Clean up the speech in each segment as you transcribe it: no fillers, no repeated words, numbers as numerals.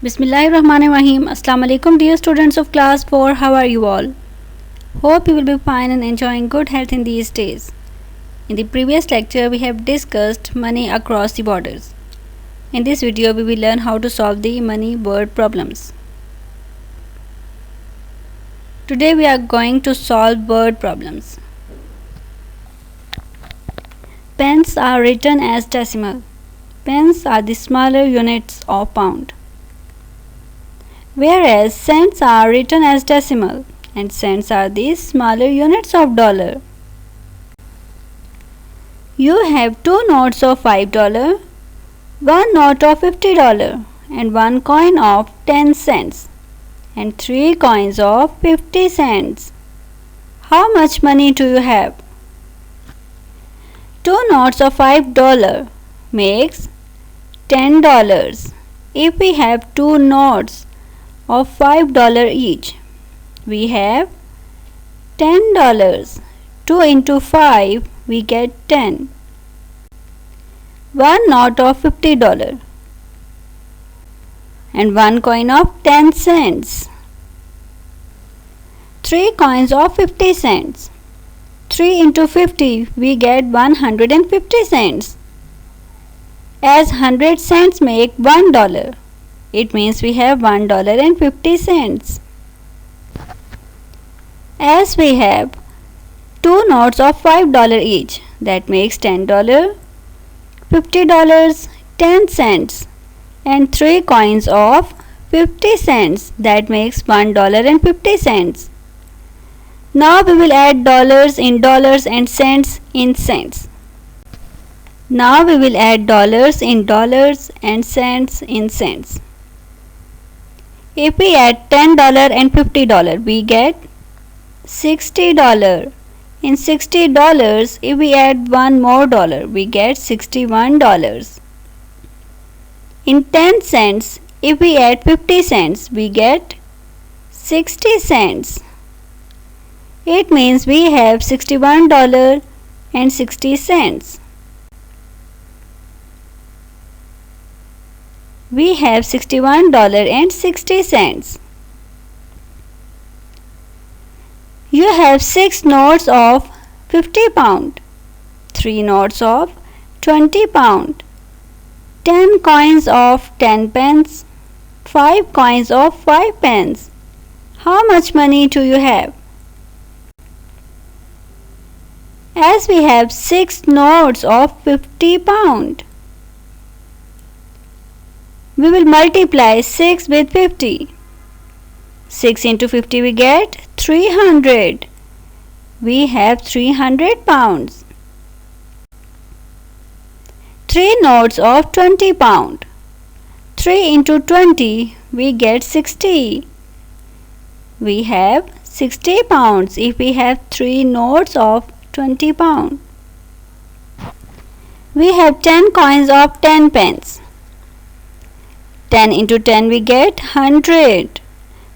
Bismillahirrahmanirrahim. Assalamu alaikum dear students of class 4. How are you all? Hope you will be fine and enjoying good health in these days. In the previous lecture we have discussed money across the borders. In this video we will learn how to solve the money word problems. Today we are going to solve word problems. Pence are written as decimal. Pence are the smaller units of pound. Whereas cents are written as decimal and cents are the smaller units of dollar. You have two notes of $5, one note of $50 and one coin of 10 cents and three coins of 50 cents. How much money do you have? Two notes of $5 makes $10. If we have two notes of $5 each, we have $10. 2 into 5 we get 10. One note of $50 and one coin of 10 cents. Three coins of 50 cents. 3 into 50 we get 150 cents. As 100 cents make $1, it means we have $1.50. As we have two notes of $5 each, that makes $10, $50, 10 cents and three coins of 50 cents, that makes $1.50. Now we will add dollars in dollars and cents in cents. Now we will add dollars in dollars and cents in cents. If we add $10 and $50, we get $60. In $60, if we add one more dollar, we get $61. In 10 cents, if we add 50 cents, we get 60 cents. It means we have $61.60. We have $61.60. You have 6 notes of 50 pound, 3 notes of 20 pound, 10 coins of 10 pence, 5 coins of 5 pence. How much money do you have? As we have 6 notes of 50 pound, we will multiply 6 with 50. 6 into 50 we get 300. We have 300 pounds. 3 notes of 20 pound. 3 into 20 we get 60. We have 60 pounds if we have 3 notes of 20 pound. We have 10 coins of 10 pence. 10 into 10 we get 100.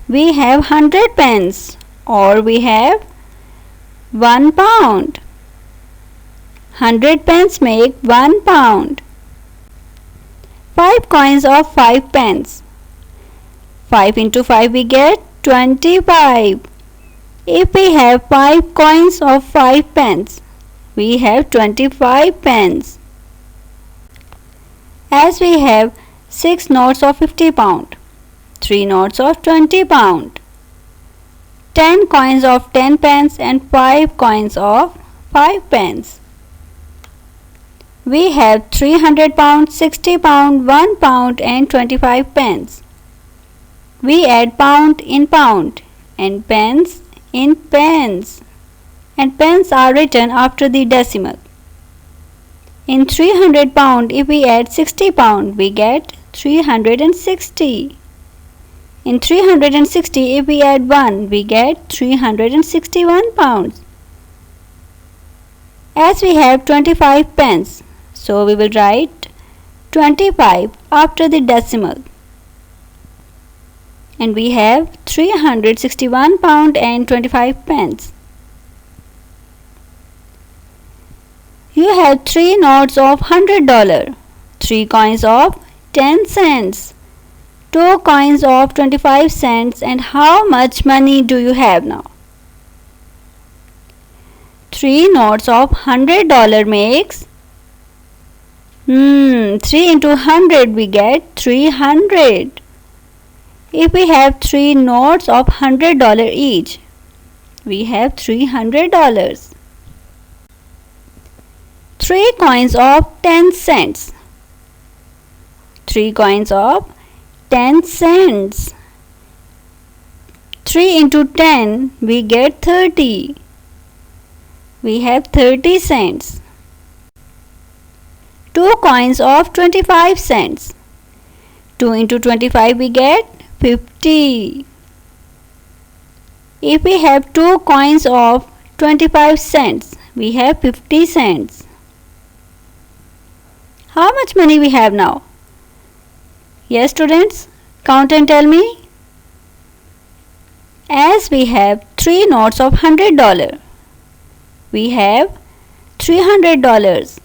We have 100 pence or we have 1 pound. 100 pence make 1 pound. 5 coins of 5 pence. 5 into 5 we get 25. If we have 5 coins of 5 pence, we have 25 pence. As we have 6 notes of 50 pound, 3 notes of 20 pound, 10 coins of 10 pence and 5 coins of 5 pence. We have 300 pound, 60 pound, 1 pound and 25 pence. We add pound in pound and pence in pence, and pence are written after the decimal. In 300 pound, if we add 60 pound, we get 360. In 360, if we add 1, we get 361 pounds. As we have 25 pence, so we will write 25 after the decimal. And we have 361 pound and 25 pence. You have 3 notes of $100, 3 coins of 10 cents, 2 coins of 25 cents, and how much money do you have now? 3 notes of $100 makes 3 into 100 we get 300. If we have 3 notes of $100 each, we have $300. 3 coins of 10 cents. 3 coins of 10 cents. 3 into 10 we get 30. We have 30 cents. 2 coins of 25 cents. 2 into 25 we get 50. If we have 2 coins of 25 cents, we have 50 cents. How much money we have now? Yes, students, count and tell me. As we have 3 notes of $100, we have $300.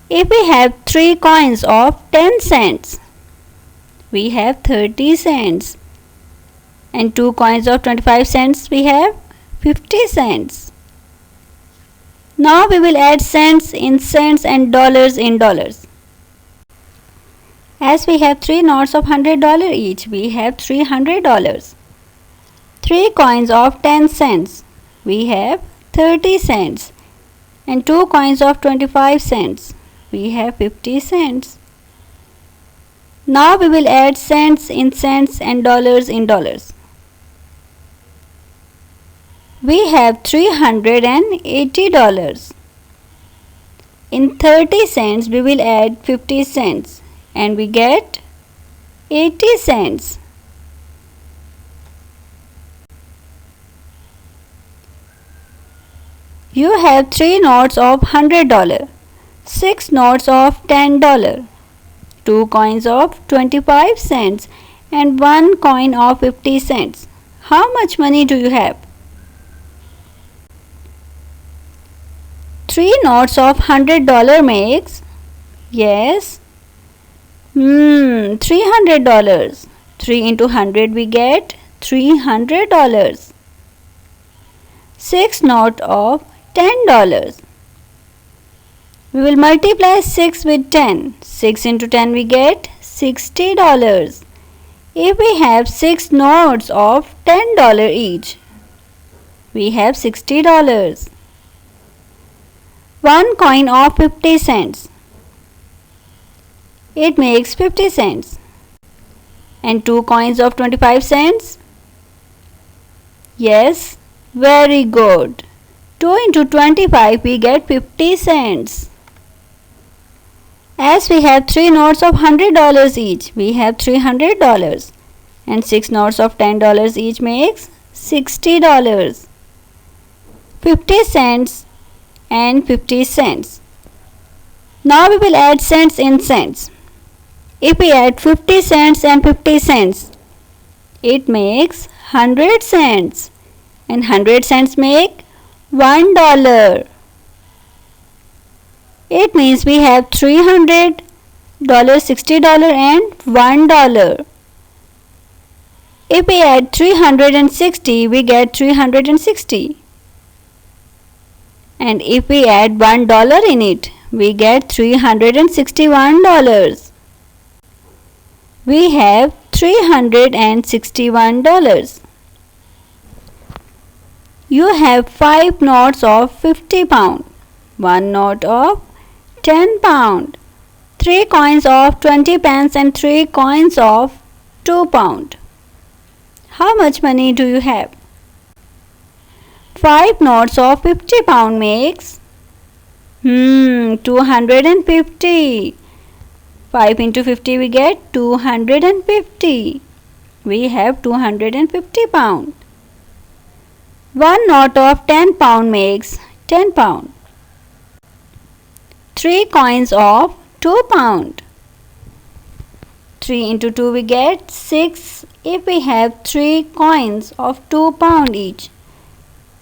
If we have 3 coins of 10 cents, we have 30 cents. And 2 coins of 25 cents, we have 50 cents. Now we will add cents in cents and dollars in dollars. As we have 3 notes of $100 each, we have $300. 3 coins of 10 cents, we have 30 cents. And 2 coins of 25 cents, we have 50 cents. Now we will add cents in cents and dollars in dollars. We have $380. In 30 cents we will add 50 cents and we get 80 cents. You have 3 notes of $100, 6 notes of $10, 2 coins of 25 cents and 1 coin of 50 cents. How much money do you have? 3 notes of $100 makes, yes, $300. 3 into 100 we get $300. 6 note of $10. We will multiply 6 with 10. 6 into 10 we get $60. If we have 6 notes of $10 each, we have $60. 1 coin of 50 cents. It makes 50 cents. And 2 coins of 25 cents? Yes, very good. 2 into 25 we get 50 cents. As we have 3 notes of $100 each, we have $300. And 6 notes of $10 each makes $60. 50 cents and 50 cents. Now we will add cents in cents. If we add 50 cents and 50 cents, it makes 100 cents. And 100 cents make $1. It means we have $300, $60 and $1. If we add 360, we get 360. And if we add $1 in it, we get $361. We have $361. You have 5 notes of 50 pound, 1 note of 10 pound, 3 coins of 20 pence and 3 coins of 2 pound. How much money do you have? 5 notes of 50 pound makes 250. 5 into 50 we get 250. We have 250 pound. 1 note of 10 pound makes 10 pound. 3 coins of 2 pound. 3 into 2 we get 6. If we have 3 coins of 2 pound each,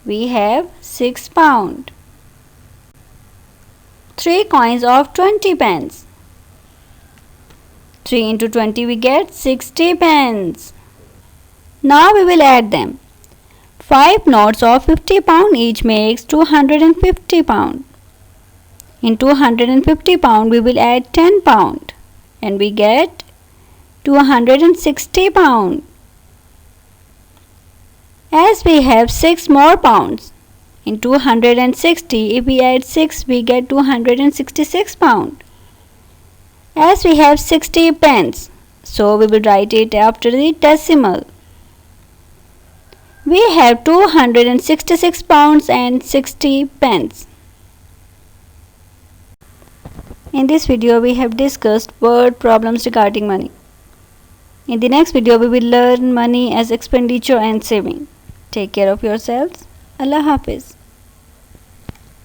we have 6 pound. 3 coins of 20 pence. 3 into 20 we get 60 pence. Now we will add them. 5 notes of 50 pound each makes 250 pound. In 250 pound we will add 10 pound and we get 260 pound. As we have 6 more pounds, in 260 if we add 6 we get 266 pound. As we have 60 pence, so we will write it after the decimal. We have 266 pounds and 60 pence. In this video we have discussed word problems regarding money. In the next video we will learn money as expenditure and saving. Take care of yourselves. Allah Hafiz.